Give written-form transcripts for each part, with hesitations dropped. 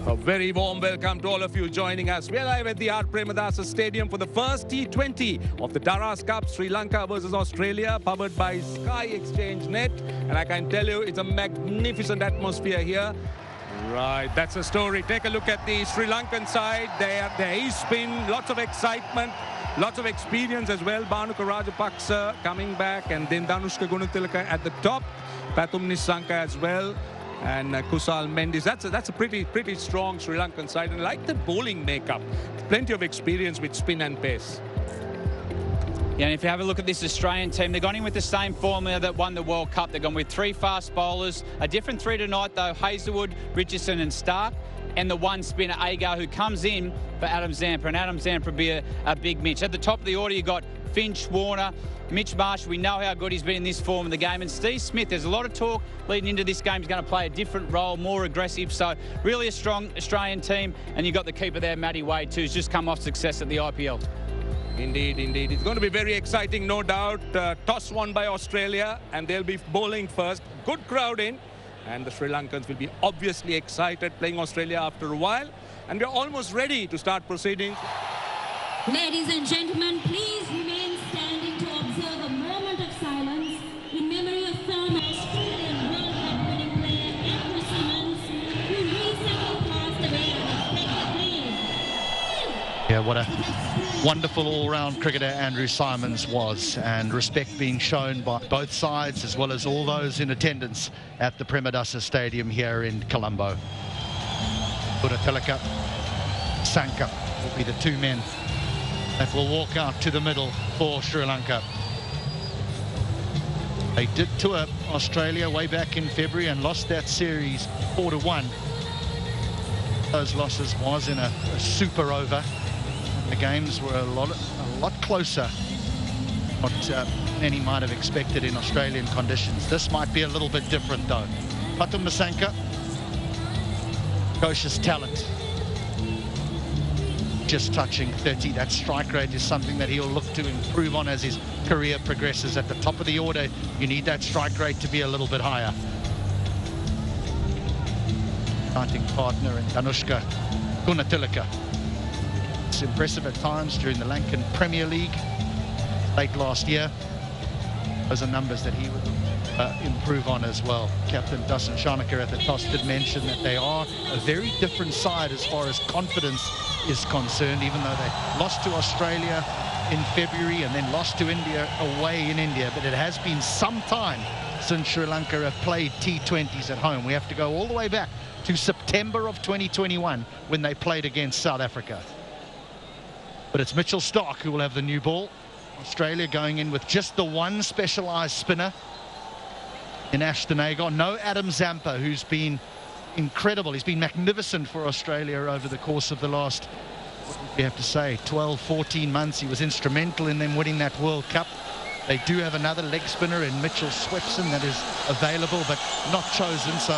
A very warm welcome to all of you joining us. We're live at the Premadasa Stadium for the first T20 of the Daras Cup, Sri Lanka versus Australia, powered by Sky Exchange Net. And I can tell you, it's a magnificent atmosphere here. Right, that's the story. Take a look at the Sri Lankan side. There is spin, lots of excitement, lots of experience as well. Bhanuka Rajapaksa coming back, and then Danushka Gunatilaka at the top. Pathum Nissanka as well. And Kusal Mendis. That's a pretty strong Sri Lankan side. And I like the bowling makeup. Plenty of experience with spin and pace. Yeah, and if you have a look at this Australian team, they've gone in with the same formula that won the World Cup. They've gone with three fast bowlers. A different three tonight, though, Hazlewood, Richardson and Starc. And the one spinner, Agar, who comes in for Adam Zampa. And Adam Zampa will be a big Mitch. At the top of the order, you've got Finch, Warner, Mitch Marsh. We know how good he's been in this form of the game. And Steve Smith, there's a lot of talk leading into this game. He's going to play a different role, more aggressive. So really a strong Australian team. And you've got the keeper there, Matty Wade, too, who's just come off success at the IPL. Indeed, indeed. It's going to be very exciting, no doubt. Toss won by Australia, and they'll be bowling first. Good crowd in. And the Sri Lankans will be obviously excited playing Australia after a while. And we're almost ready to start proceedings. Ladies and gentlemen, please remain standing to observe a moment of silence in memory of former Australian World Cup winning player Aaron Finch, who recently passed away unexpectedly. Yeah, what a wonderful all-round cricketer Andrew Symonds was, and respect being shown by both sides as well as all those in attendance at the Premadasa Stadium here in Colombo. Gunatilaka, Sanka will be the two men that will walk out to the middle for Sri Lanka. They did tour Australia way back in February and lost that series 4-1. Those losses was in a super over. The games were a lot closer what many might have expected in Australian conditions. This might be a little bit different though. Pathum Nissanka, precocious talent. Just touching 30. That strike rate is something that he'll look to improve on as his career progresses. At the top of the order, you need that strike rate to be a little bit higher. Starting partner in Danushka Gunatilaka. It's impressive at times during the Lankan Premier League late last year. Those are numbers that he would improve on as well. Captain Dasan Shanaka at the toss did mention that they are a very different side as far as confidence is concerned, even though they lost to Australia in February and then lost to India away in India. But it has been some time since Sri Lanka have played T20s at home. We have to go all the way back to September of 2021 when they played against South Africa. But it's Mitchell Starc who will have the new ball. Australia going in with just the one specialised spinner in Ashton Agar. No Adam Zampa, who's been incredible. He's been magnificent for Australia over the course of the last, what would we have to say, 12, 14 months. He was instrumental in them winning that World Cup. They do have another leg spinner in Mitchell Swepson that is available but not chosen. So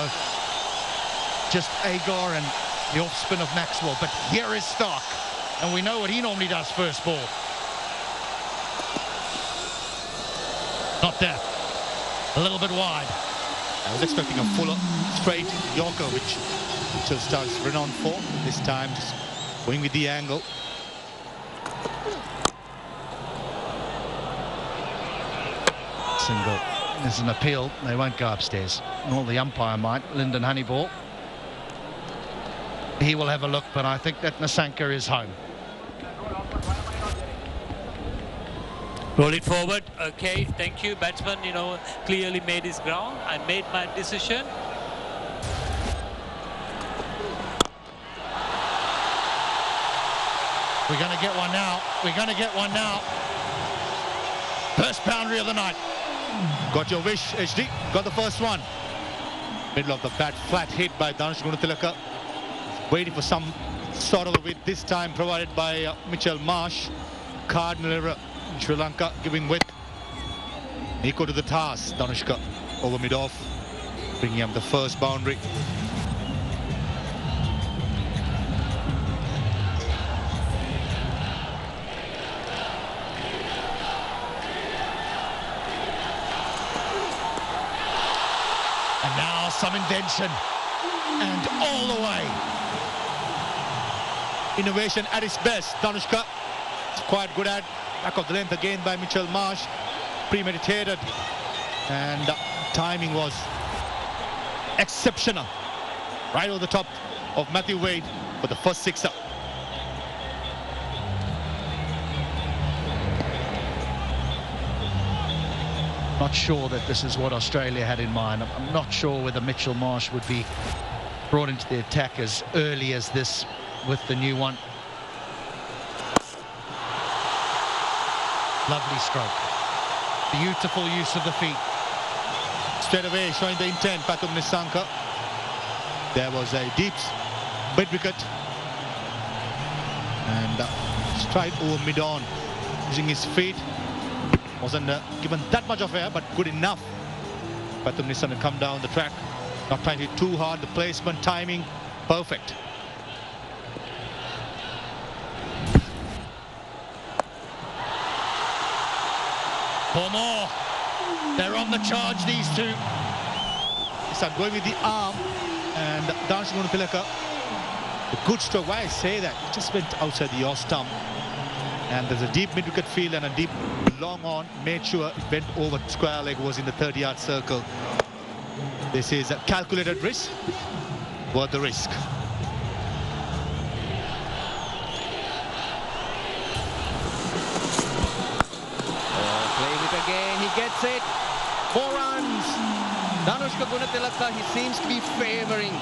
just Agar and the off spin of Maxwell. But here is Starc. And we know what he normally does first ball. Not that. A little bit wide. I was expecting a fuller straight Yorker, which Mitchell Starc's renowned for. This time just going with the angle. Single. There's an appeal. They won't go upstairs. Nor the umpire might. Lyndon Honeyball. He will have a look, but I think that Nissanka is home. Roll it forward. Okay, thank you. Batsman, clearly made his ground. I made my decision. We're going to get one now. We're going to get one now. First boundary of the night. Got your wish, HD. Got the first one. Middle of the bat, flat hit by Danushka Gunatilaka. Waiting for some sort of a width, this time provided by Mitchell Marsh. Cardinal error. Sri Lanka giving width. Nico to the task. Danushka over mid-off, bringing up the first boundary. And now some invention. And all the way. Innovation at its best. Danushka is quite good at back of the length again by Mitchell Marsh. Premeditated, and timing was exceptional. Right over the top of Matthew Wade for the first sixer. Not sure that this is what Australia had in mind. I'm not sure whether Mitchell Marsh would be brought into the attack as early as this with the new one. Lovely stroke. Beautiful use of the feet. Straight away showing the intent, Pathum Nissanka. There was a deep mid-wicket. And straight over mid-on, using his feet. Wasn't given that much of air, but good enough. Pathum Nissanka come down the track. Not trying to hit too hard. The placement, timing, perfect. Four more. They're on the charge, these two. Yes, I'm going with the arm, and Danshan Gunatilaka. A good stroke. Why I say that? It just went outside the off stump. And there's a deep mid-wicket field and a deep long on. Made sure it went over square leg, was in the 30-yard circle. This is a calculated risk. Worth the risk. Plays it again. He gets it. 4 runs. Danushka Gunatilaka, he seems to be favouring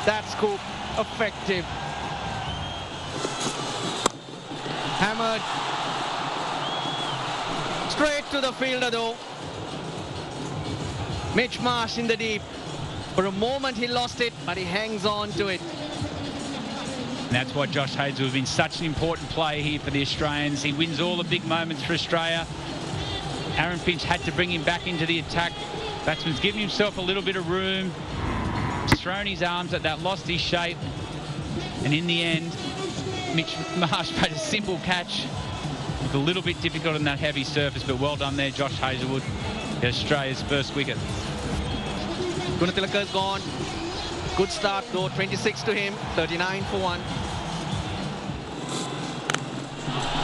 that scoop. Effective. Hammered. Straight to the fielder though. Mitch Marsh in the deep. For a moment he lost it, but he hangs on to it. And that's why Josh Hazlewood has been such an important player here for the Australians. He wins all the big moments for Australia. Aaron Finch had to bring him back into the attack. Batsman's given himself a little bit of room. He's thrown his arms at that, lost his shape. And in the end, Mitch Marsh made a simple catch. Looked a little bit difficult on that heavy surface, but well done there, Josh Hazlewood. Australia's first wicket. Gunatilaka's gone. Good start though, 26 to him, 39 for 1.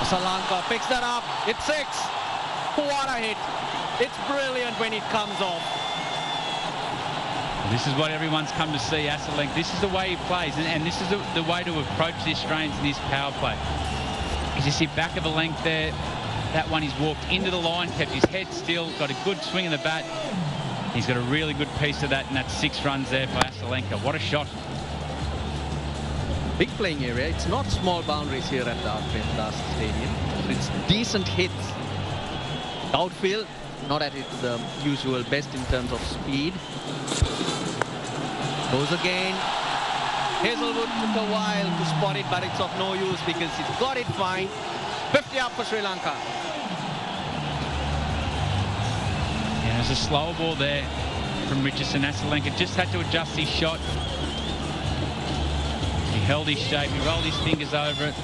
Sri Lanka picks that up. It's 6. What a hit. It's brilliant when it comes off. This is what everyone's come to see, Hazlewood. This is the way he plays, and this is the way to approach the Australians in this power play. As you see, back of the length there, that one he's walked into the line, kept his head still, got a good swing in the bat. He's got a really good piece of that, and that's 6 runs there for Sri. What a shot. Big playing area. It's not small boundaries here at the Premadasa Stadium. It's decent hits. Outfield, not at the usual best in terms of speed. Goes again. Hazlewood took a while to spot it, but it's of no use because he's got it fine. 50 up for Sri Lanka. Yeah, there's a slower ball there from Richardson. Sri just had to adjust his shot. He held his shape, he rolled his fingers over it.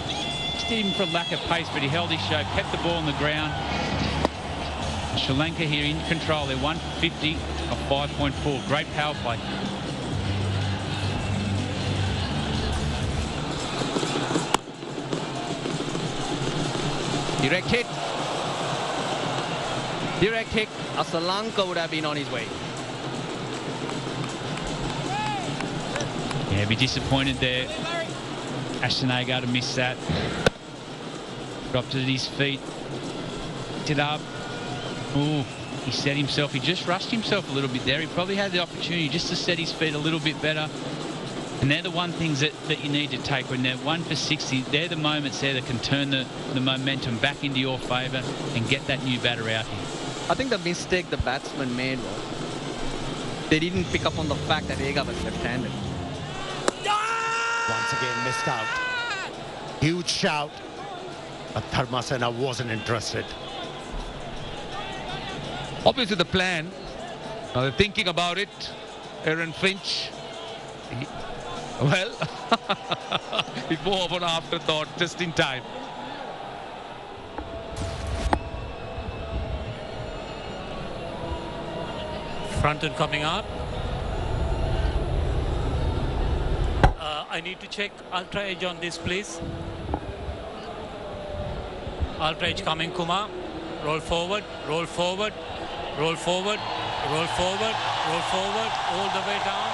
Just did him for lack of pace, but he held his shape, kept the ball on the ground. Sri Lanka here in control. They're 150 of 5.4. Great power play. Direct hit. Direct hit. Sri Lanka would have been on his way. Yeah, be disappointed there. Ashton-Agar to miss that. Dropped it at his feet. Picked it up. Ooh, he set himself. He just rushed himself a little bit there. He probably had the opportunity just to set his feet a little bit better. And they're the one things that you need to take when they're 1 for 60. They're the moments there that can turn the momentum back into your favour and get that new batter out here. I think the mistake the batsman made was they didn't pick up on the fact that Agar was left-handed. Once again missed out. Huge shout, but Dharmasena wasn't interested. Obviously the plan, now they're thinking about it. Aaron Finch, well, it's more of an afterthought, just in time. Fronton coming up. I need to check ultra edge on this, please. Ultra edge coming, Kumar. Roll forward, roll forward, roll forward, roll forward, roll forward, all the way down.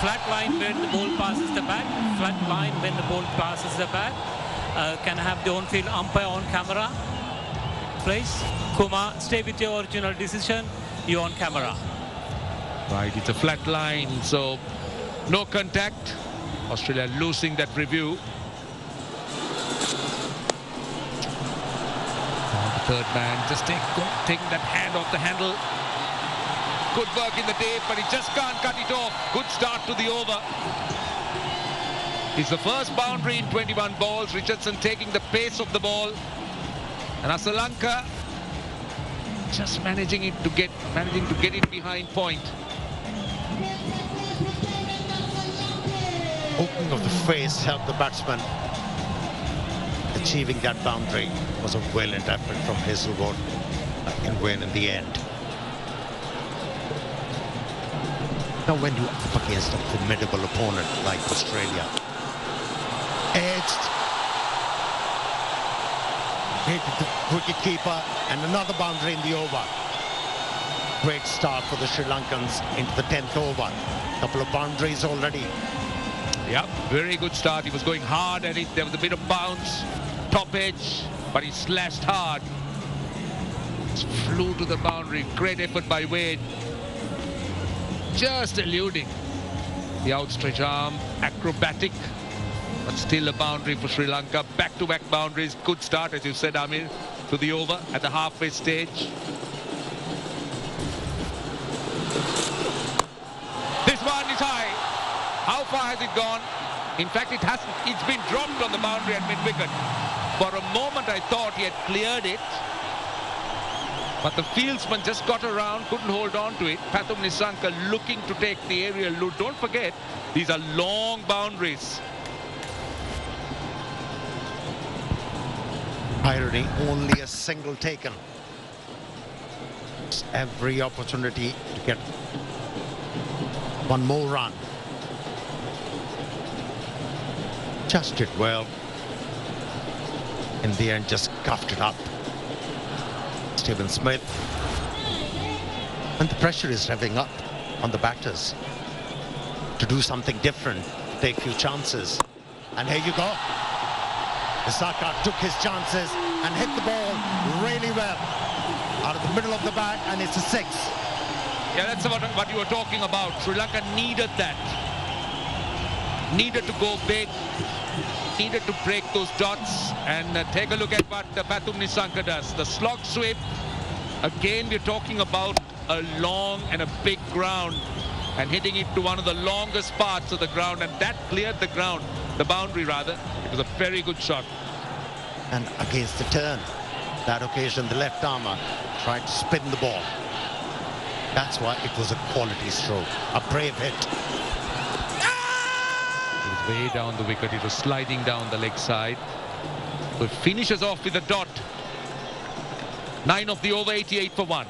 Flat line when the ball passes the bat. Flat line when the ball passes the bat. Can I have the on-field umpire on camera, please? Kumar, stay with your original decision. You're on camera. Right, it's a flat line, so no contact. Australia losing that review. The third man just taking that hand off the handle. Good work in the tape, but he just can't cut it off. Good start to the over. It's the first boundary in 21 balls. Richardson taking the pace of the ball. And Sri Lanka just managing to get it behind point. Opening of the face helped the batsman. Achieving that boundary was a valiant effort from Hazlewood and win in the end. Now when you're up against a formidable opponent like Australia, edged, hit the wicket-keeper, and another boundary in the over. Great start for the Sri Lankans into the 10th over. Couple of boundaries already. Yep, very good start. He was going hard at it. There was a bit of bounce, top edge, but he slashed hard. Just flew to the boundary. Great effort by Wade. Just eluding the outstretched arm. Acrobatic, but still a boundary for Sri Lanka. Back-to-back boundaries. Good start, as you said, Amir, to the over at the halfway stage. This one is high. How far has it gone? In fact, it hasn't. It's been dropped on the boundary at mid-wicket. For a moment, I thought he had cleared it. But the fieldsman just got around, couldn't hold on to it. Pathum Nissanka looking to take the aerial loot. Don't forget, these are long boundaries. Irony, only a single taken. It's every opportunity to get one more run. Just did well. In the end, just cuffed it up. Stephen Smith. And the pressure is revving up on the batters to do something different, to take a few chances. And here you go. Starc took his chances and hit the ball really well out of the middle of the bat, and it's a 6. Yeah, that's what you were talking about. Sri Lanka needed that. Needed to go big. Needed to break those dots. And take a look at what Pathum Nissanka does. The slog sweep. Again, we're talking about a long and a big ground, and hitting it to one of the longest parts of the ground, and that cleared the ground, the boundary rather. It was a very good shot. And against the turn, that occasion the left armer tried to spin the ball. That's why it was a quality stroke, a brave hit. It was way down the wicket. It was sliding down the leg side. But finishes off with a dot. 9 of the over, 88 for 1.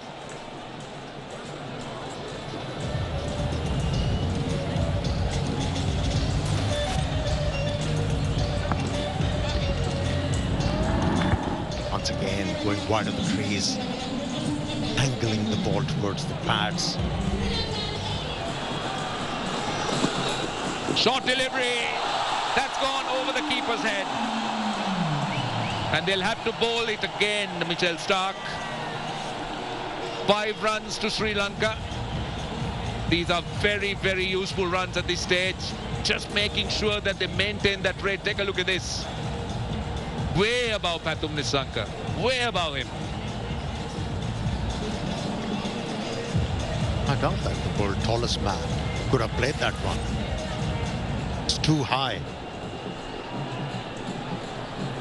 Once again, going wide of the crease, angling the ball towards the pads. Short delivery. That's gone over the keeper's head. And they'll have to bowl it again, Mitchell Starc. 5 runs to Sri Lanka. These are very, very useful runs at this stage. Just making sure that they maintain that rate. Take a look at this. Way above Pathum Nissanka. Way above him. I doubt that the world's tallest man could have played that one. It's too high.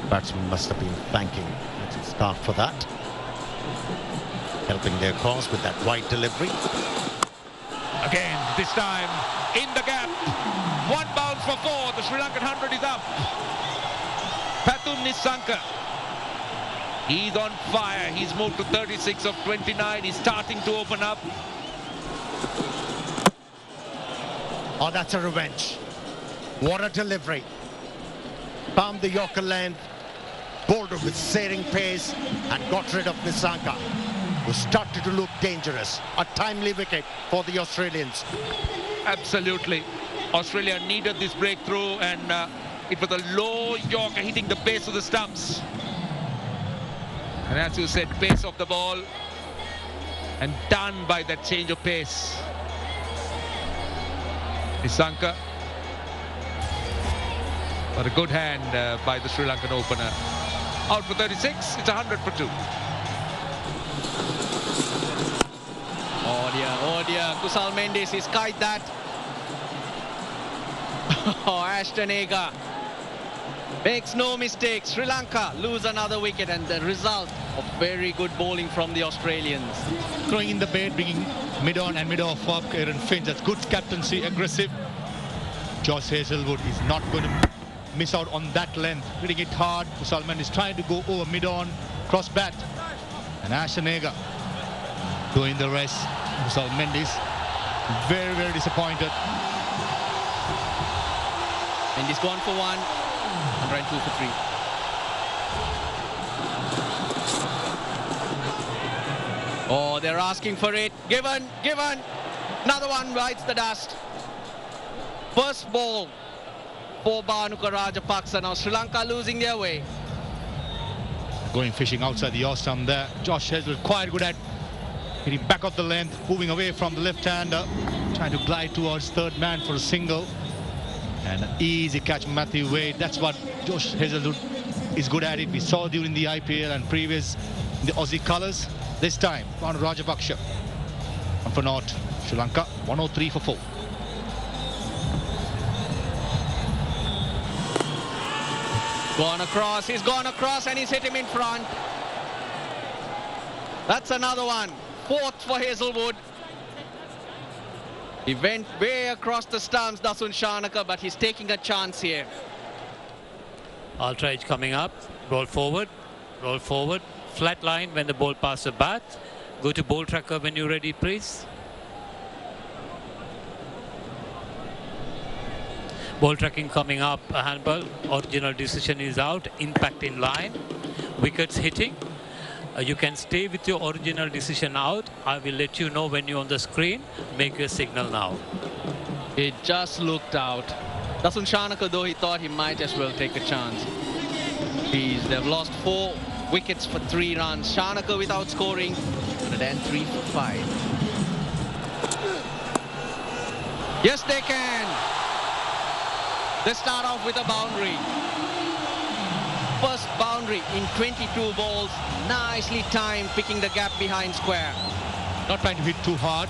Batsmen must have been thanking Mitchell Starc for that. Helping their cause with that wide delivery. Again, this time in the gap. 1 bounce for 4. The Sri Lankan 100 is up. Pathum Nissanka. He's on fire. He's moved to 36 of 29. He's starting to open up. Oh, that's a revenge. What a delivery. Palmed the Yorker length, bowled it with searing pace and got rid of Nissanka, who started to look dangerous. A timely wicket for the Australians. Absolutely. Australia needed this breakthrough, and it was a low Yorker hitting the base of the stumps. And as you said, pace of the ball, and done by that change of pace. Nissanka. But a good hand by the Sri Lankan opener. Out for 36, it's 100 for 2. Oh dear, Kusal Mendes, he's kite that. Oh, Ashton Agar makes no mistake. Sri Lanka lose another wicket, and the result of very good bowling from the Australians. Throwing in the bait, bringing mid-on and mid-off up. Aaron Finch, that's good captaincy, aggressive. Josh Hazlewood is not going to miss out on that length. Hitting it hard. Kusal Mendes is trying to go over mid-on, cross bat. And Ashton Agar doing the rest. Kusal Mendes very, very disappointed. Mendes gone for 1 and ran 2 for 3. Oh, they're asking for it. Given. Another one bites the dust. First ball for Bhanuka Rajapaksa. Now Sri Lanka losing their way. Going fishing outside the off stump there. Josh Hazlewood quite good at hitting back of the length, moving away from the left-hander, trying to glide towards third man for a single. And an easy catch, Matthew Wade. That's what Josh Hazlewood is good at it. We saw during the IPL and previous in the Aussie colours. This time, Bhanuka Rajapaksa. 1 for 0. Sri Lanka 103 for 4. He's gone across and he's hit him in front. That's another one. 4th for Hazlewood. He went way across the stumps, Dasun Shanaka, but he's taking a chance here. Altrage coming up. Roll forward. Flat line when the ball passes the bat. Go to ball tracker when you're ready, please. Ball tracking coming up, a handball. Original decision is out. Impact in line. Wickets hitting. You can stay with your original decision out. I will let you know when you're on the screen. Make your signal now. It just looked out. Dasun Shanaka, though, he thought he might as well take a chance. They've lost 4 wickets for 3 runs. Shanaka without scoring, and then 3 for 5. Yes, they can. They start off with a boundary. First boundary in 22 balls. Nicely timed, picking the gap behind square. Not trying to hit too hard.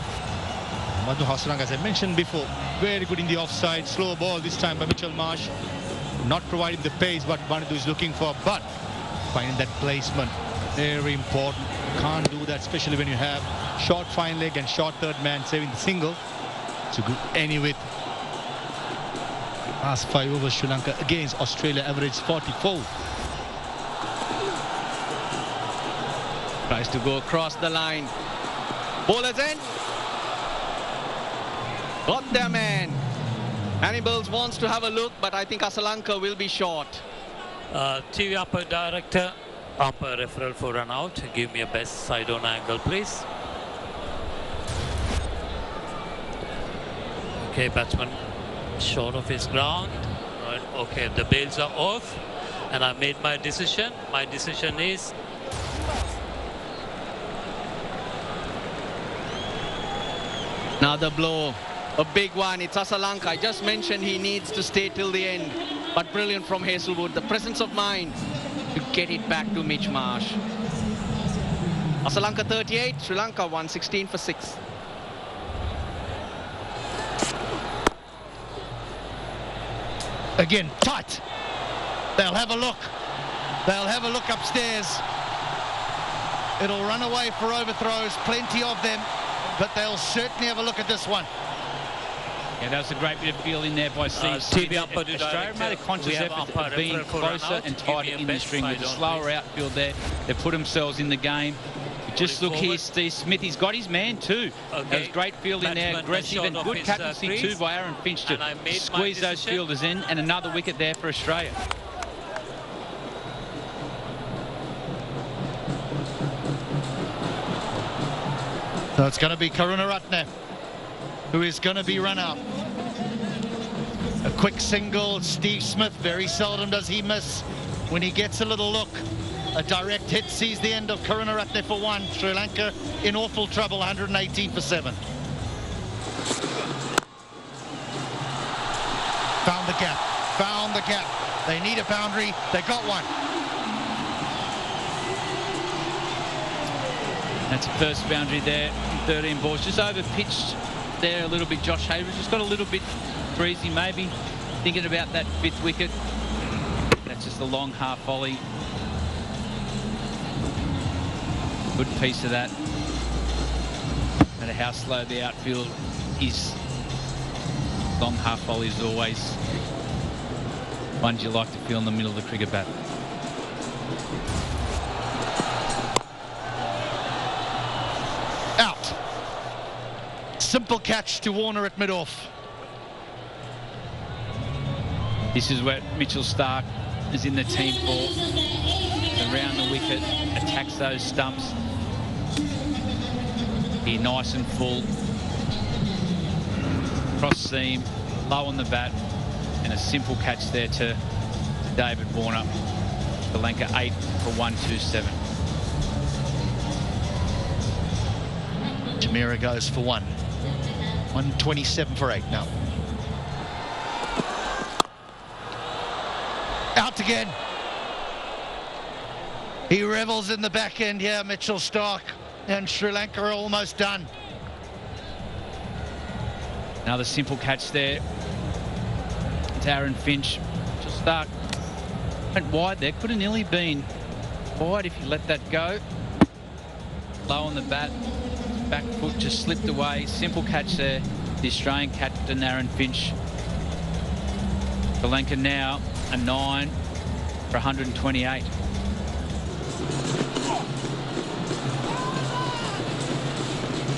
Madhu Hasrang, as I mentioned before, very good in the offside. Slow ball this time by Mitchell Marsh. Not providing the pace what Bhanuka is looking for, but finding that placement. Very important. Can't do that, especially when you have short fine leg and short third man saving the single. So good any width. Last 5 overs, Sri Lanka against Australia, average 44. Tries to go across the line. Bowlers in. Got their man. Hannibals wants to have a look, but I think Sri Lanka will be short. TV umpire director, umpire referral for run out. Give me a best side on angle, please. Okay, batsman short of his ground. Right, okay, the bails are off, and I made my decision. My decision is another blow, a big one. It's Sri Lanka. I just mentioned he needs to stay till the end, but brilliant from Hazlewood. The presence of mind to get it back to Mitch Marsh. Sri Lanka 38, Sri Lanka 116 for 6. Again, tight. They'll have a look. They'll have a look upstairs. It'll run away for overthrows, plenty of them, but they'll certainly have a look at this one. Yeah, that was a great bit of fielding there by Steve. TV umpire Australia made a conscious effort of being closer and tighter in the string with a slower outfield there. They put themselves in the game. Just look here, Steve Smith. He's got his man too. Okay. That was great fielding there, Batsman aggressive short and of good his, captaincy crease. too by Aaron Finch to And I made my squeeze those decision. fielders in, and another wicket there for Australia. So it's going to be Karunaratne who is going to be run out. A quick single. Steve Smith, very seldom does he miss when he gets a little look. A direct hit sees the end of Karunaratne for one. Sri Lanka in awful trouble, 118 for 7. Found the gap, found the gap. They need a boundary, they got one. That's the first boundary there, 13 balls. Just over pitched there a little bit. Josh Hayward just got a little bit breezy, maybe thinking about that 5th wicket. That's just a long half volley. Good piece of that. No matter how slow the outfield is, long half volley is always ones you like to feel in the middle of the cricket bat. Out. Simple catch to Warner at mid-off. This is where Mitchell Starc is in the team for. Around the wicket, attacks those stumps. Here, nice and full. Cross seam, low on the bat, and a simple catch there to David Warner. Sri Lanka 8 for 127. Jamira goes for 1. 127 for 8 now. Out again. He revels in the back end here, Mitchell Starc, and Sri Lanka are almost done. Another simple catch there. It's Aaron Finch. Mitchell Starc went wide there. Could have nearly been wide if you let that go. Low on the bat. Back foot just slipped away. Simple catch there. The Australian captain, Aaron Finch. Sri Lanka now a 9 for 128.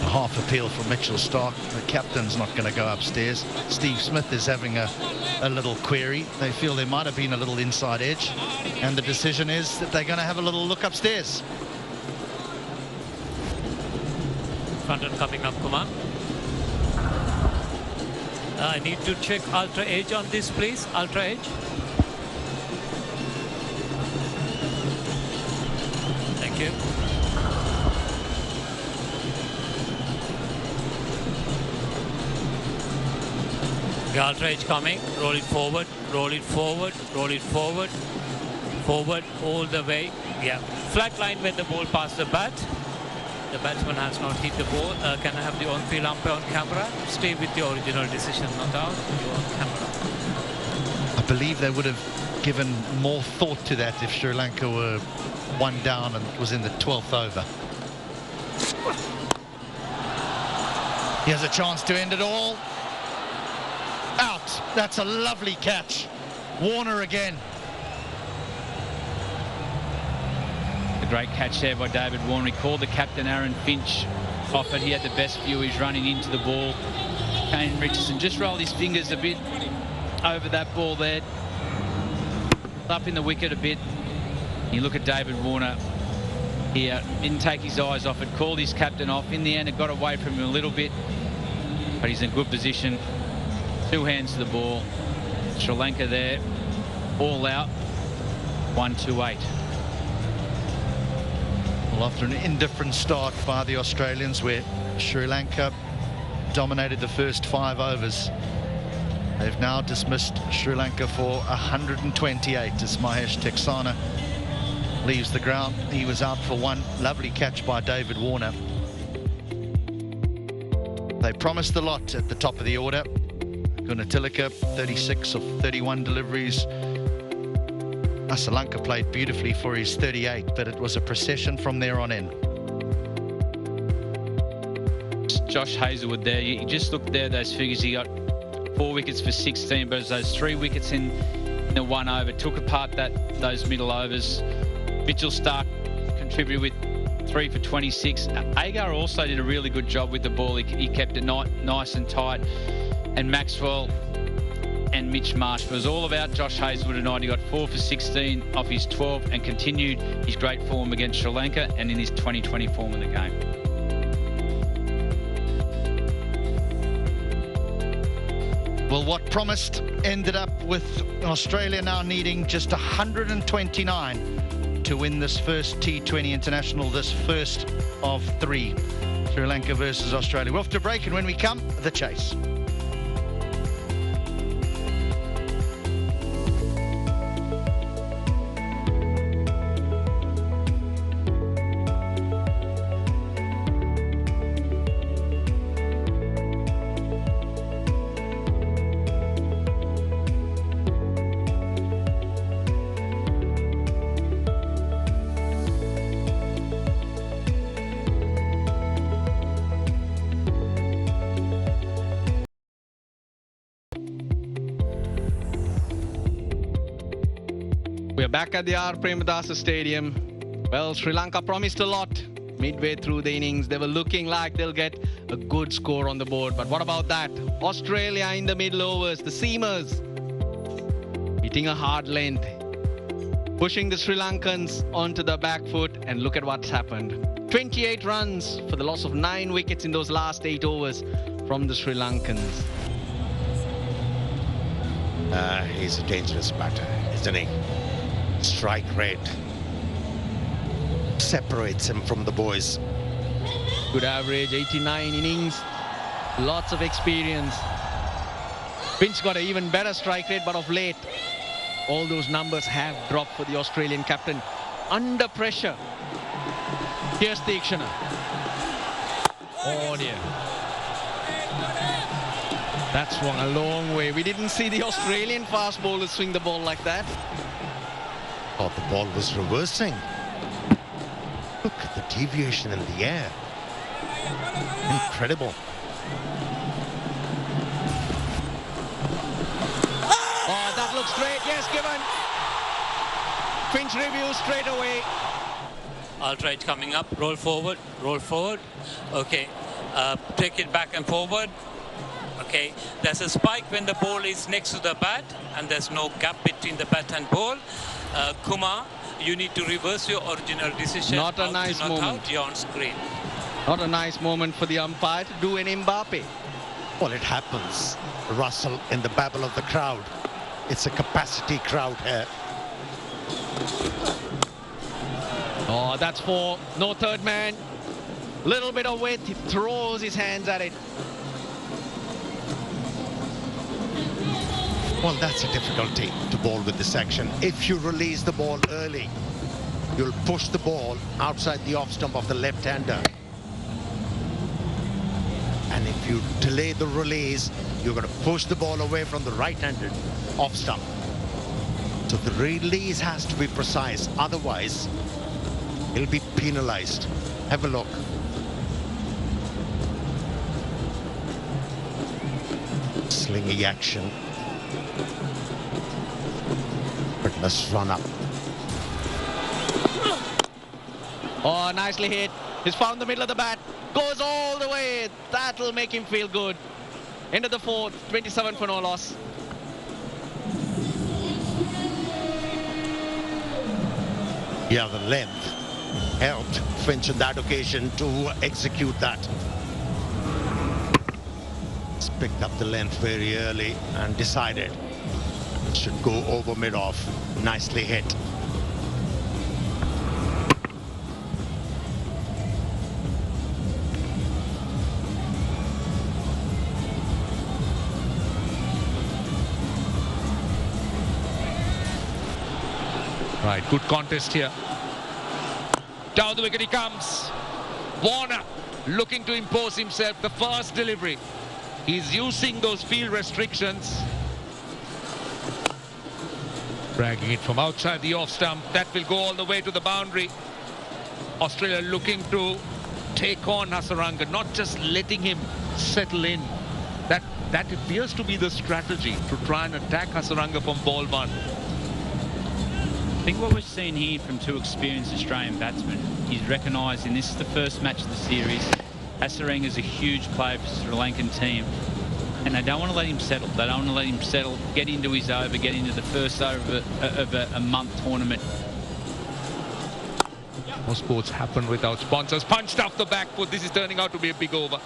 A half appeal from Mitchell Starc. The captain's not going to go upstairs. Steve Smith is having a little query. They feel there might have been a little inside edge, and the decision is that they're going to have a little look upstairs. Front end coming up, Kumar. I need to check ultra edge on this, please. Ultra edge. Thank you. The ultra edge coming. Roll it forward. Roll it forward. Roll it forward. Forward all the way. Yeah. Flat line when the ball passes the bat. The batsman has not hit the ball. Can I have the on-field umpire on camera? Stay with the original decision, not out. You're on camera. I believe they would have given more thought to that if Sri Lanka were 1 down and was in the 12th over. Here's a chance to end it all. Out. That's a lovely catch. Warner again. Great catch there by David Warner. He called the captain, Aaron Finch, off it. He had the best view. He's running into the ball. Kane Richardson just rolled his fingers a bit over that ball there. Up in the wicket a bit. You look at David Warner here. Didn't take his eyes off it. Called his captain off. In the end, it got away from him a little bit. But he's in good position. 2 hands to the ball. Sri Lanka there. All out. 128. Well, after an indifferent start by the Australians, where Sri Lanka dominated the first 5 overs, they've now dismissed Sri Lanka for 128 as Mahesh Theksana leaves the ground. He was out for 1. Lovely catch by David Warner. They promised a lot at the top of the order. Gunatilaka, 36 of 31 deliveries. Sri Lanka played beautifully for his 38, but it was a procession from there on in. Josh Hazlewood there. You just look there, those figures. He got 4 wickets for 16, but it was those 3 wickets in the 1 over. Took apart those middle overs. Mitchell Starc contributed with 3 for 26. Agar also did a really good job with the ball. He kept it nice and tight. And Maxwell and Mitch Marsh. It was all about Josh Hazlewood tonight. He got 4 for 16 off his 12 and continued his great form against Sri Lanka and in his 2020 form in the game. Well, what promised ended up with Australia now needing just 129 to win this first T20 international, this first of 3. Sri Lanka versus Australia. We're off to break, and when we come, the chase. We're back at the Premadasa Stadium. Well, Sri Lanka promised a lot. Midway through the innings, they were looking like they'll get a good score on the board. But what about that? Australia in the middle overs, the seamers, hitting a hard length, pushing the Sri Lankans onto the back foot, and look at what's happened. 28 runs for the loss of 9 wickets in those last 8 overs from the Sri Lankans. He's a dangerous batter, isn't he? Strike rate separates him from the boys. Good average, 89 innings, lots of experience. Finch got an even better strike rate, but of late, all those numbers have dropped for the Australian captain. Under pressure. Here's the Ikshana. Oh dear. That swung a long way. We didn't see the Australian fast bowlers swing the ball like that. Oh, the ball was reversing. Look at the deviation in the air. Incredible. Oh, that looks straight. Yes, given. Finch reviews straight away. Alt-right coming up. Roll forward. Roll forward. Okay. Take it back and forward. Okay. There's a spike when the ball is next to the bat, and there's no gap between the bat and ball. Kumar, you need to reverse your original decision. Not a nice moment. You're on screen. Not a nice moment for the umpire to do an Mbappe. Well, it happens, Russell, in the babble of the crowd. It's a capacity crowd here. Oh, that's 4. No third man. Little bit of weight. He throws his hands at it. Well, that's a difficulty to bowl with this action. If you release the ball early, you'll push the ball outside the off stump of the left-hander. And if you delay the release, you're going to push the ball away from the right-handed off stump. So the release has to be precise. Otherwise, he'll be penalized. Have a look. Slingy action. But must run up. Oh, nicely hit. He's found the middle of the bat. Goes all the way. That'll make him feel good. End of the 4th. 27 for no loss. Yeah, the length helped Finch on that occasion to execute that. He's picked up the length very early and decided it should go over mid-off. Nicely hit. Right, good contest here. Down the wicket he comes. Warner looking to impose himself. The first delivery. He's using those field restrictions. Dragging it from outside the off stump. That will go all the way to the boundary. Australia looking to take on Hasaranga, not just letting him settle in. That appears to be the strategy, to try and attack Hasaranga from ball 1. I think what we're seeing here from 2 experienced Australian batsmen, he's recognising this is the first match of the series. Hazlewood is a huge player for the Sri Lankan team, and they don't want to let him settle. They don't want to let him settle, get into his over, get into the first over of a month tournament. More sports happen without sponsors. Punched off the back foot. This is turning out to be a big over.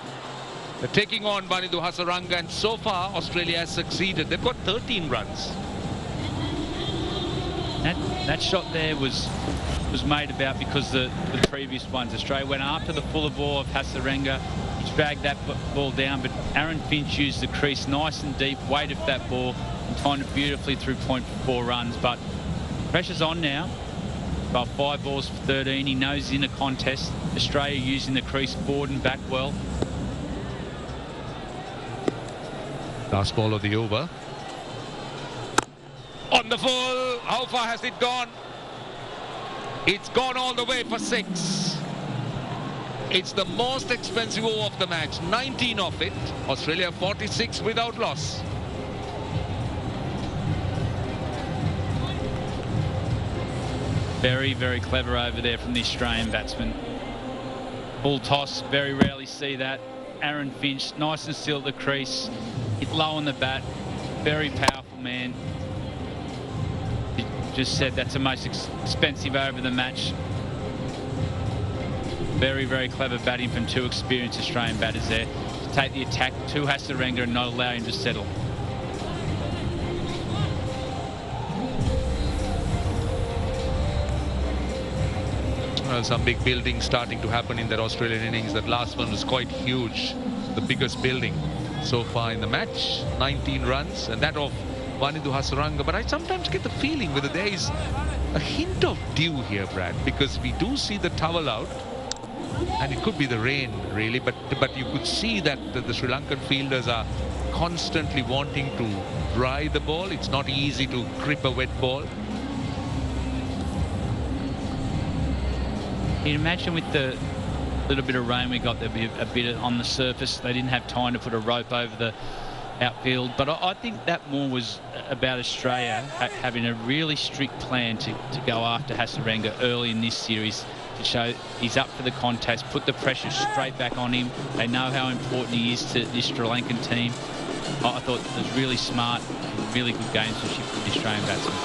They're taking on Wanindu Hasaranga, and so far Australia has succeeded. They've got 13 runs. That shot there was made about because the previous ones. Australia went after the fuller ball of Hasaranga. He dragged that ball down, but Aaron Finch used the crease nice and deep, weighted that ball and timed it beautifully through point for 4 runs. But pressure's on now. About 5 balls for 13. He knows he's in a contest. Australia using the crease forward and back well. Last ball of the over. On the full. How far has it gone? It's gone all the way for 6. It's the most expensive over of the match. 19 of it. Australia 46 without loss. Very, very clever over there from the Australian batsman. Full toss, very rarely see that. Aaron Finch, nice and still at the crease. Hit low on the bat. Very powerful man. Just said that's the most expensive over the match. Very, very clever batting from 2 experienced Australian batters there. To take the attack to Hasaranga and not allow him to settle. Well, some big buildings starting to happen in that Australian innings. That last one was quite huge. The biggest building so far in the match. 19 runs, and that of Wanindu Hasaranga. But I sometimes get the feeling whether there is a hint of dew here, Brad, because we do see the towel out, and it could be the rain, really. But you could see that the Sri Lankan fielders are constantly wanting to dry the ball. It's not easy to grip a wet ball. You imagine with the little bit of rain we got, there'd be a bit on the surface. They didn't have time to put a rope over the outfield. But I think that more was about Australia having a really strict plan to go after Hasaranga early in this series, to show he's up for the contest, put the pressure straight back on him. They know how important he is to this Sri Lankan team. I thought it was really smart, really good gamesmanship from the Australian batsman.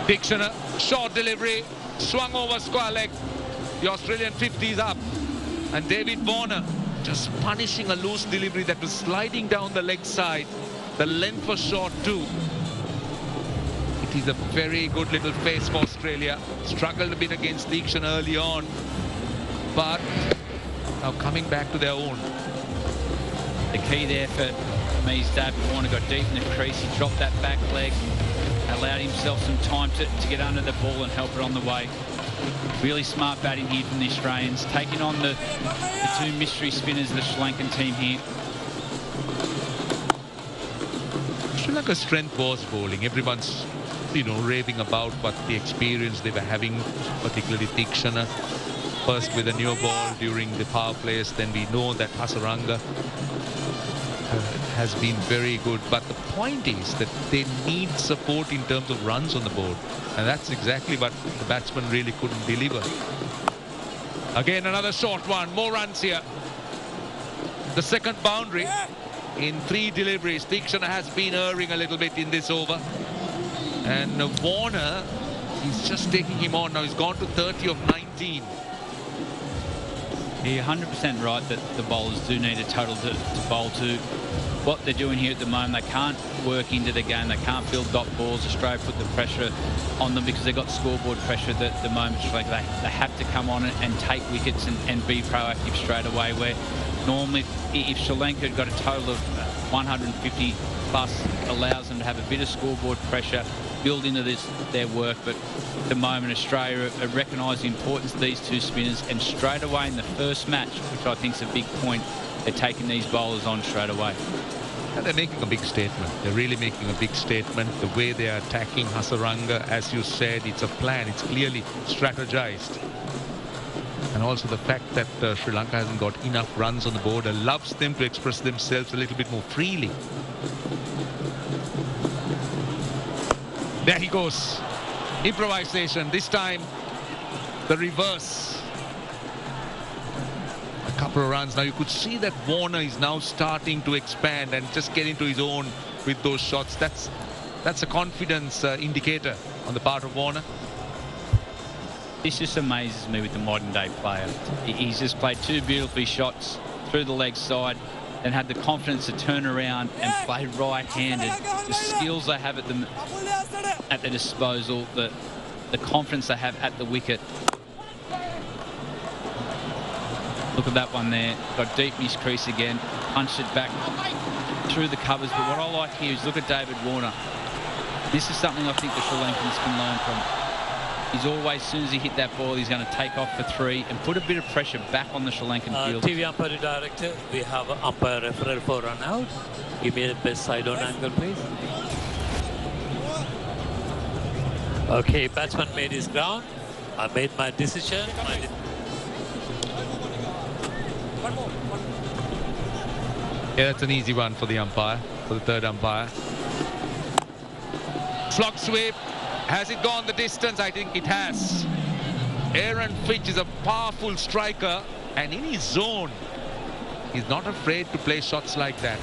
Dixon, short delivery, swung over square leg. The Australian 50s up, and David Warner just punishing a loose delivery that was sliding down the leg side. The length was short too. It is a very good little face for Australia. Struggled a bit against Dixon early on, but now coming back to their own. The key there for me is David Warner got deep in the crease. He dropped that back leg, allowed himself some time to get under the ball and help it on the way. Really smart batting here from the Australians, taking on the 2 mystery spinners of the Sri Lankan team here. Sri Lanka's strength was bowling. Everyone's, raving about what the experience they were having, particularly Tikshana. First with a new ball during the power plays, then we know that Hasaranga has been very good. But the point is that they need support in terms of runs on the board. And that's exactly what the batsman really couldn't deliver. Again, another short one. More runs here. The second boundary in 3 deliveries. Tikshana has been erring a little bit in this over. And Warner, he's just taking him on now. He's gone to 30 of 19. You're 100% right that the bowlers do need a total to bowl to. What they're doing here at the moment, they can't work into the game. They can't field dot balls. Australia put the pressure on them because they've got scoreboard pressure at the moment. Like they have to come on and take wickets and be proactive straight away, where normally if Sri Lanka had got a total of 150 plus, allows them to have a bit of scoreboard pressure, build into their work. But at the moment, Australia are recognising the importance of these 2 spinners, and straight away in the first match, which I think is a big point, they're taking these bowlers on straight away. And they're making a big statement. They're really making a big statement. The way they are attacking Hasaranga, as you said, it's a plan. It's clearly strategized. And also the fact that Sri Lanka hasn't got enough runs on the board allows them to express themselves a little bit more freely. There he goes. Improvisation. This time the reverse. A couple of runs. Now you could see that Warner is now starting to expand and just get into his own with those shots. That's a confidence indicator on the part of Warner. This just amazes me with the modern day player. He's just played two beautiful shots through the leg side and had the confidence to turn around and play right-handed. The skills they have at their disposal, the confidence they have at the wicket. Look at that one there. Got deep in his crease again. Punched it back through the covers. But what I like here is look at David Warner. This is something I think the Sri Lankans can learn from. He's always, as soon as he hit that ball, he's going to take off for three and put a bit of pressure back on the Sri Lankan field. TV umpire director, we have umpire referral for run out. Give me the best side on angle, please. Okay, batsman made his ground. I made my decision. Yeah, that's an easy one for the umpire, for the third umpire. Slog sweep. Has it gone the distance? I think it has. Aaron Finch is a powerful striker, and in his zone, he's not afraid to play shots like that.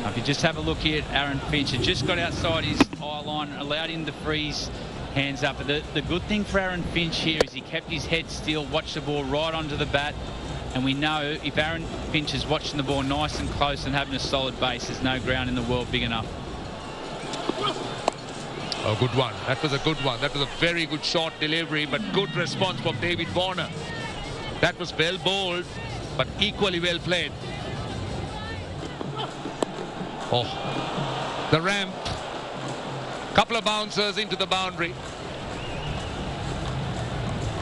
Now, if you just have a look here at Aaron Finch, he just got outside his eye line, allowed him to freeze hands up. But the good thing for Aaron Finch here is he kept his head still, watched the ball right onto the bat. And we know if Aaron Finch is watching the ball nice and close and having a solid base, there's no ground in the world big enough. Oh, good one. That was a good one. That was a very good short delivery, but good response from David Warner. That was well bowled, but equally well played. Oh, the ramp. Couple of bouncers into the boundary.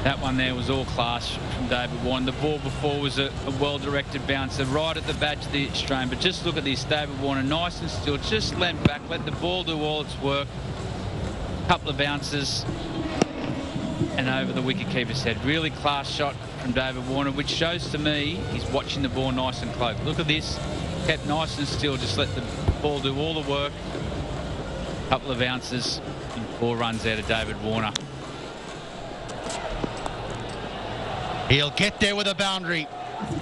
That one there was all class from David Warner. The ball before was a well-directed bouncer right at the badge of the Australian. But just look at this, David Warner, nice and still, just leant back, let the ball do all its work. Couple of bounces and over the wicketkeeper's head. Really class shot from David Warner, which shows to me he's watching the ball nice and close. Look at this, kept nice and still, just let the ball do all the work. Couple of bounces and 4 runs out of David Warner. He'll get there with a boundary.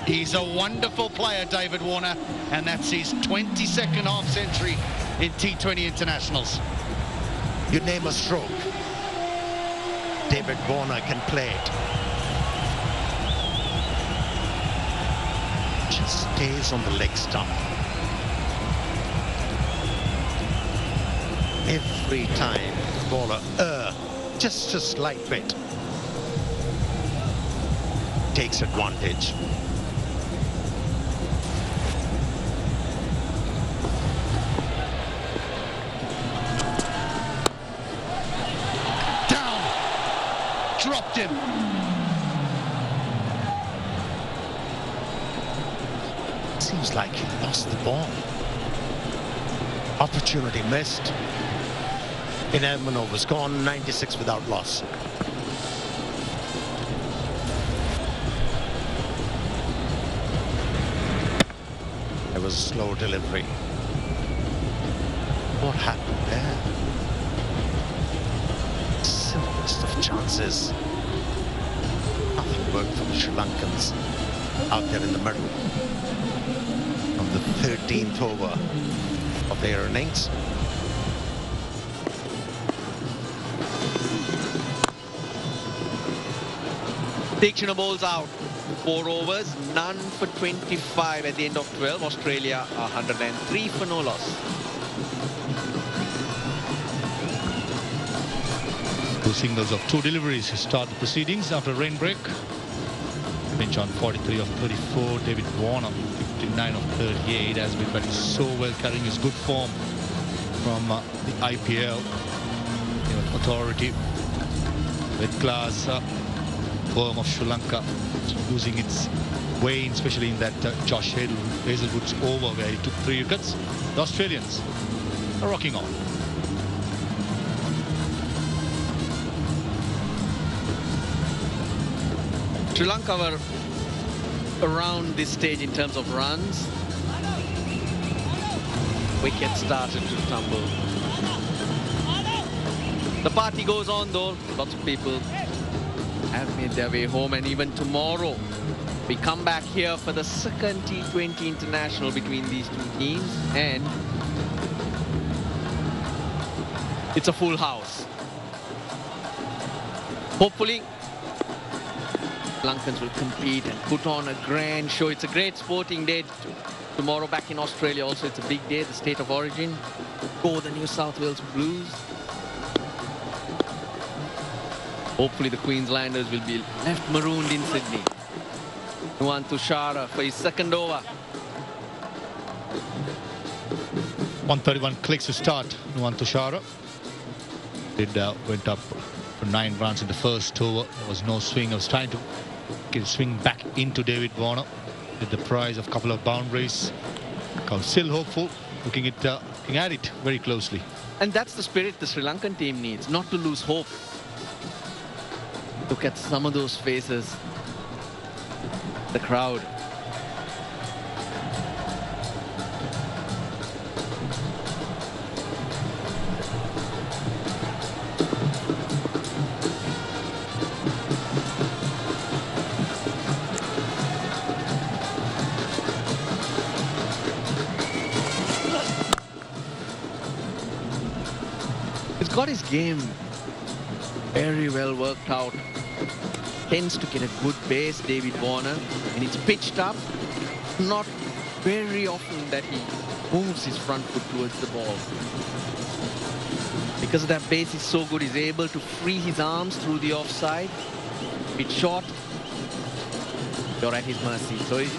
He's a wonderful player, David Warner, and that's his 22nd half century in T20 internationals. You name a stroke, David Warner can play it. Just stays on the leg stump. Every time the bowler just a slight bit, takes advantage. Dropped him. Seems like he lost the ball. Opportunity missed. 11 overs gone, 96 without loss. There was a slow delivery. What happened there? Simplest of chances. Nothing worked for the Sri Lankans out there in the middle of the 13th over of their innings. Dictionary balls out. 4 overs, none for 25 at the end of 12. Australia 103 for no loss. Two singles of 2 deliveries to start the proceedings after a rain break. Finch on 43 of 34. David Warner 59 of 38 has been batting so well, carrying his good form from the IPL. Authority with class. Firm of Sri Lanka losing its way, especially in that Josh Hazlewood's over where he took 3 wickets. The Australians are rocking on. Sri Lanka were around this stage in terms of runs. Wicket started to tumble. The party goes on though. Lots of people have made their way home, and even tomorrow we come back here for the second T20 international between these two teams, and it's a full house. Hopefully Lankans will compete and put on a grand show. It's a great sporting day tomorrow back in Australia. Also, it's a big day, the state of origin. Go the New South Wales Blues. Hopefully the Queenslanders will be left marooned in Sydney. Nuwan Tushara for his second over. 131 clicks to start. Nuwan Tushara went up for 9 runs in the first over. There was no swing. I was trying to get a swing back into David Warner with the prize of a couple of boundaries. Still hopeful, looking at it very closely. And that's the spirit the Sri Lankan team needs, not to lose hope. Look at some of those faces. The crowd. He's got his game very well worked out. Tends to get a good base, David Warner, and it's pitched up. Not very often that he moves his front foot towards the ball. Because that base is so good, he's able to free his arms through the offside. It's short, you're at his mercy. So it's a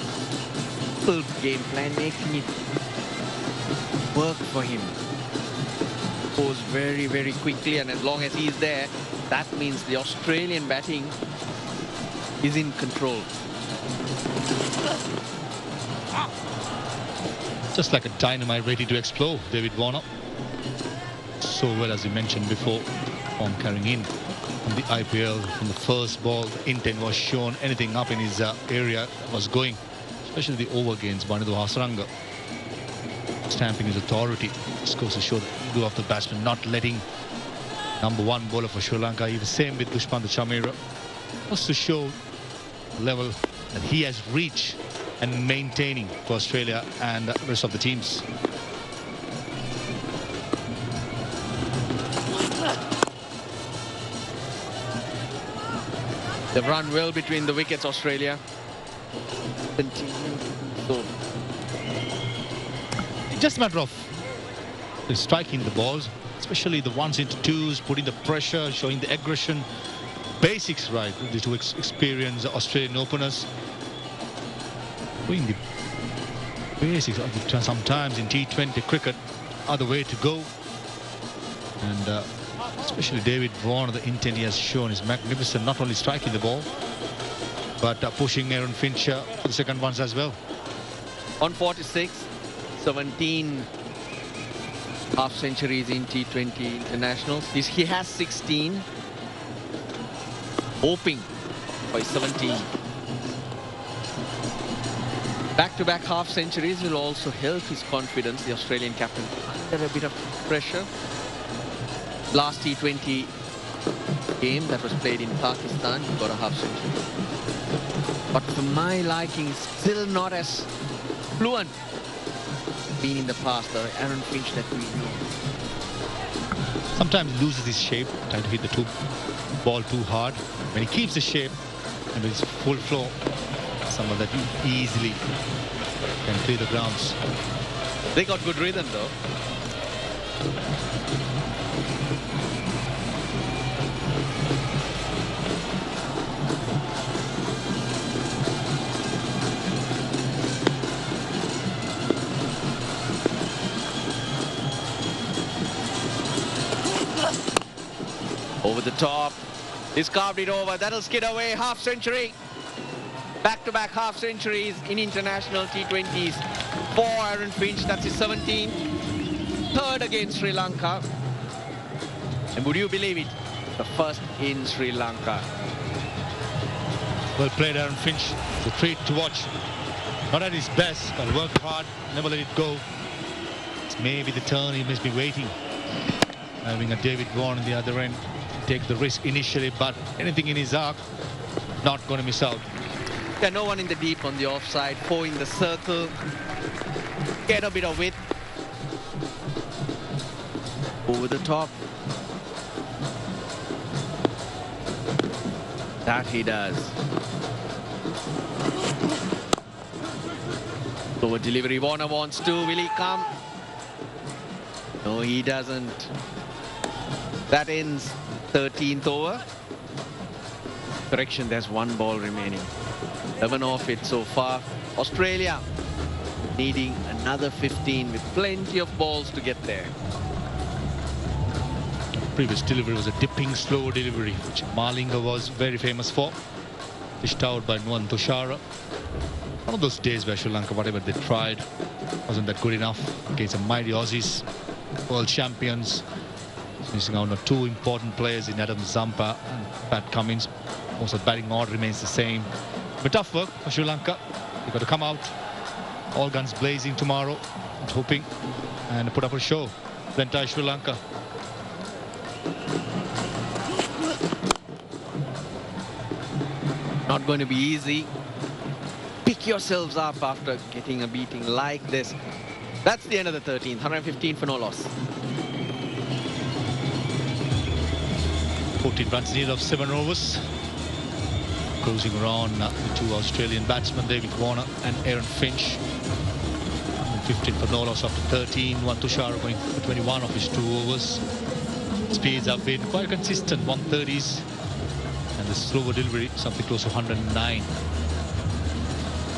full game plan, making it work for him. Goes very, very quickly, and as long as he's there, that means the Australian batting is in control. Just like a dynamite ready to explode, David Warner. So well, as you mentioned before, form carrying in from the IPL. From the first ball, the intent was shown. Anything up in his area was going, especially the over against Banadu Hasaranga. Stamping his authority. This goes to show the ego of the batsman, not letting #1 bowler for Sri Lanka. Even same with Dushmantha Chameera. Just to show the level that he has reached and maintaining for Australia and the rest of the teams. They've run well between the wickets, Australia. So It's just a matter of striking the balls, especially the ones into twos, putting the pressure, showing the aggression. Basics right, the two experienced Australian openers. Doing the basics sometimes in T20 cricket are the way to go. And especially David Warner, the intent he has shown is magnificent, not only striking the ball, but pushing Aaron Finch for the second ones as well. on 46, 17 half centuries in T20 internationals. He has 16, hoping for 17. Back-to-back half centuries will also help his confidence, the Australian captain, under a bit of pressure. Last T20 game that was played in Pakistan, he got a half century. But for my liking, still not as fluent been in the past, the Aaron Finch that we know. Sometimes loses his shape, trying to hit the ball too hard. When he keeps the shape and with his full flow, someone that easily can clear the grounds. They got good rhythm though. Over the top. He's carved it over. That'll skid away. Half century. Back-to-back half centuries in international T20s for Aaron Finch. That's his 17th. Third against Sri Lanka. And would you believe it? The first in Sri Lanka. Well played, Aaron Finch. It's a treat to watch. Not at his best, but worked hard. Never let it go. It's maybe the turn he must be waiting. Having a David Warner on the other end. take the risk initially, but anything in his arc, not going to miss out. Yeah, no one in the deep on the offside, 4 in the circle. Get a bit of width. Over the top. That he does. Over delivery, Warner wants to. Will he come? No, he doesn't. That ends 13th over. Correction, there's 1 ball remaining. 11 off it so far. Australia needing another 15 with plenty of balls to get there. Previous delivery was a dipping, slow delivery, which Malinga was very famous for. Dished out by Nuwan Tushara. One of those days where Sri Lanka, whatever they tried, wasn't that good enough against the mighty Aussies, World Champions. Missing out on 2 important players in Adam Zampa and Pat Cummins. Also, batting order remains the same. But tough work for Sri Lanka. They've got to come out, all guns blazing tomorrow, and hoping, and put up a show for the entire Sri Lanka. Not going to be easy. Pick yourselves up after getting a beating like this. That's the end of the 13th. 115 for no loss. 14 runs needed of 7 overs. Cruising around the 2 Australian batsmen, David Warner and Aaron Finch. 15 for no loss after 13. Nuwan Tushara going for 21 of his 2 overs. Speeds have been quite consistent, 130s. And the slower delivery, something close to 109.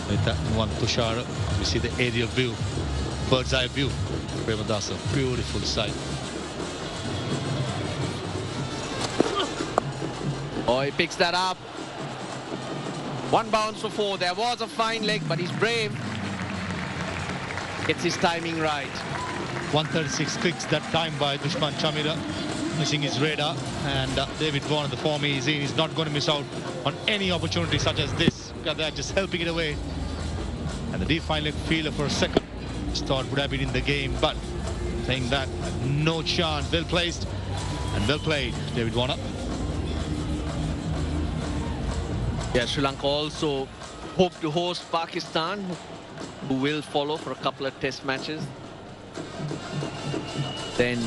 With that Nuwan Tushara, we see the aerial view, bird's eye view. Premadasa, beautiful sight. Oh, he picks that up. 1 bounce for 4. There was a fine leg, but he's brave. Gets his timing right. 136 kicks that time by Dushman Chamira, missing his radar. And David Warner, the form he's in, is not going to miss out on any opportunity such as this. Look at that, just helping it away. And the deep fine leg fielder for a second just thought would have been in the game, but saying that, no chance. Well placed and well played, David Warner. Yeah, Sri Lanka also hope to host Pakistan, who will follow for a couple of test matches. Then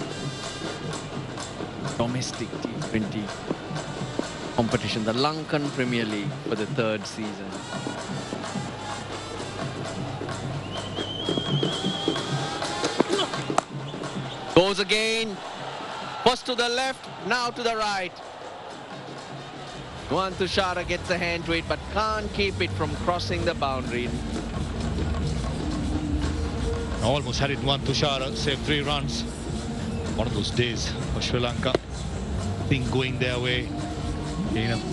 domestic T20 competition, the Lankan Premier League for the 3rd season. Goes again. First to the left, now to the right. Nuwan Tushara gets a hand to it, but can't keep it from crossing the boundary. Almost had it. Nuwan Tushara saved 3 runs. One of those days for Sri Lanka. Thing going their way.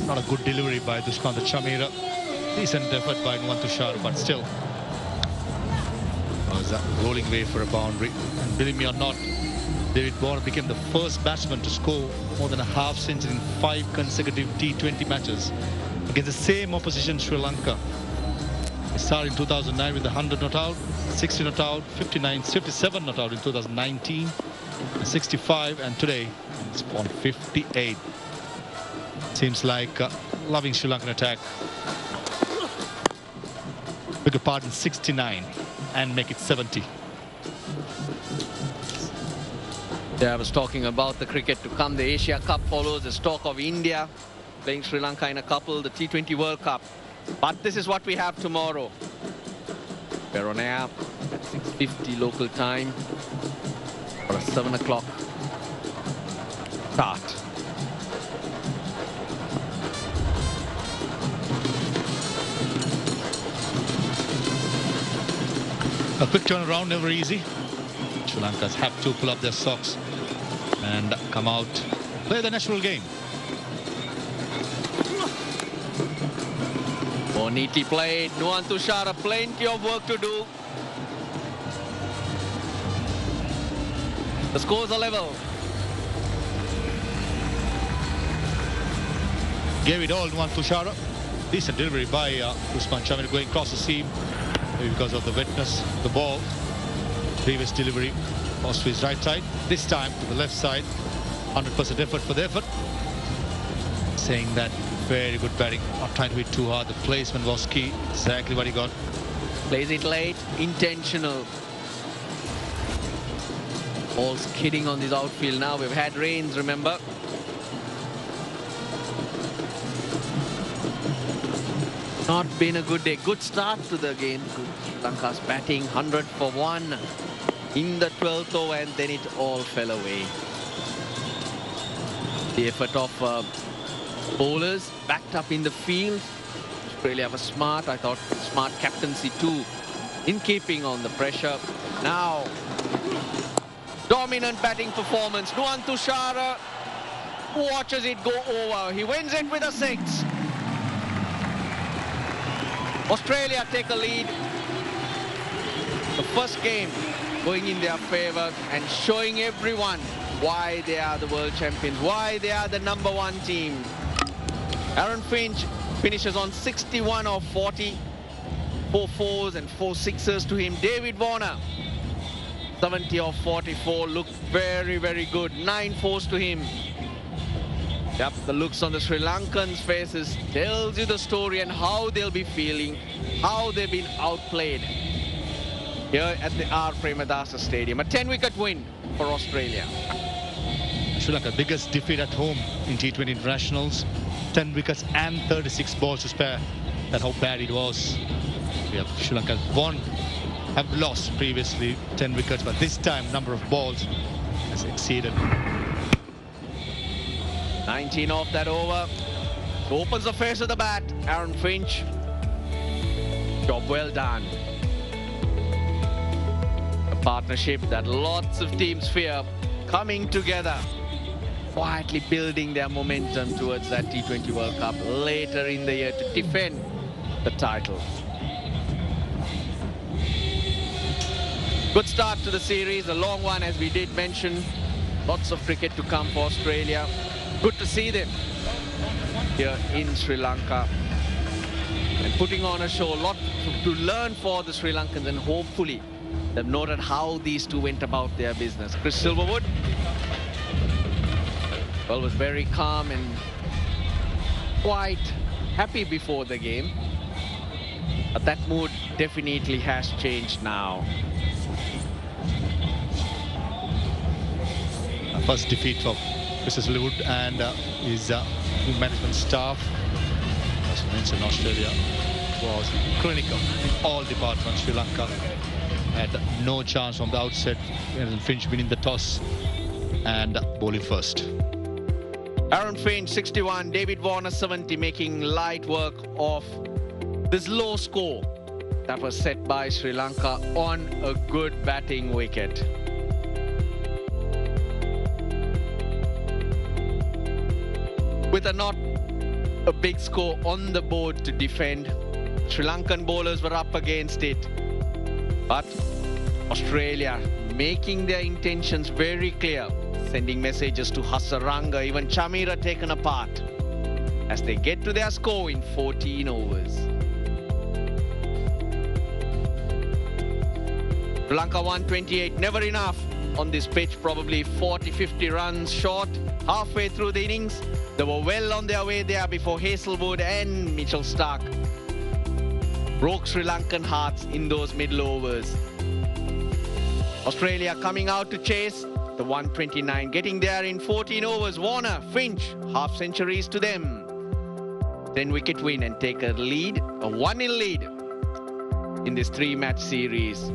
Not a good delivery by Dushman Chamira. Decent effort by Nuwan Tushara, but still was a rolling way for a boundary. And believe me or not, David Warner became the first batsman to score more than a half century in 5 consecutive T20 matches against the same opposition, Sri Lanka. He started in 2009 with 100 not out, 60 not out, 57 not out in 2019, 65, and today it's on 58. Seems like loving Sri Lankan attack. Beg your pardon, 69 and make it 70. Yeah, I was talking about the cricket to come. The Asia Cup follows. The talk of India playing Sri Lanka in a couple, the T20 World Cup. But this is what we have tomorrow. We're on air at 6:50 local time for a 7 o'clock start. A quick turnaround, never easy. Sri Lankas have to pull up their socks and come out, play the natural game. Oh, neatly played. Nuwan Tushara, plenty of work to do. The scores are level. Gave it all, Nuwan Tushara. Decent delivery by Dushman Chamira going across the seam. Maybe because of the wetness of the ball. Previous delivery was to his right side. This time to the left side. 100% effort for the effort. saying that. Very good batting. Not trying to hit too hard. The placement was key. Exactly what he got. Plays it late, intentional. Ball's kidding on this outfield now. We've had rains, remember. Not been a good day. Good start to the game. Sri Lanka's batting, 100 for 1 in the 12th over, and then it all fell away. The effort of bowlers backed up in the field. Australia have a smart captaincy too, in keeping on the pressure. Now, dominant batting performance. Nuwan Tushara watches it go over. He wins it with a 6. Australia take a lead. The first game going in their favour and showing everyone why they are the world champions, why they are the #1 team. Aaron Finch finishes on 61 of 40. 4 4s and 4 6s to him. David Warner, 70 of 44, looked very, very good. 9 4s to him. Yep, the looks on the Sri Lankans' faces tells you the story and how they'll be feeling, how they've been outplayed here at the Premadasa Stadium. A 10-wicket win for Australia. Sri Lanka, biggest defeat at home in T20 internationals. 10 wickets and 36 balls to spare. That's how bad it was. We have Sri Lanka have lost previously 10 wickets, but this time number of balls has exceeded. 19 off that over. Opens the face of the bat. Aaron Finch. Job well done. A partnership that lots of teams fear coming together, quietly building their momentum towards that T20 World Cup later in the year to defend the title. Good start to the series, a long one as we did mention. Lots of cricket to come for Australia. Good to see them here in Sri Lanka and putting on a show. A lot to learn for the Sri Lankans, and hopefully they've noted how these two went about their business. Chris Silverwood, well, was very calm and quite happy before the game, but that mood definitely has changed now. First defeat of Hazlewood and his management staff. As I mentioned, Australia was clinical in all departments. Sri Lanka had no chance from the outset. Aaron Finch winning the toss and bowling first. Aaron Finch 61, David Warner 70, making light work of this low score that was set by Sri Lanka on a good batting wicket. With not a big score on the board to defend, Sri Lankan bowlers were up against it. But Australia making their intentions very clear, sending messages to Hasaranga, even Chamira taken apart as they get to their score in 14 overs. Sri Lanka 128, never enough on this pitch, probably 40-50 runs short halfway through the innings. They were well on their way there before Hazlewood and Mitchell Starc broke Sri Lankan hearts in those middle overs. Australia coming out to chase the 129, getting there in 14 overs. Warner, Finch, half centuries to them. 10-wicket win and take a lead, a 1-0 lead in this 3-match series.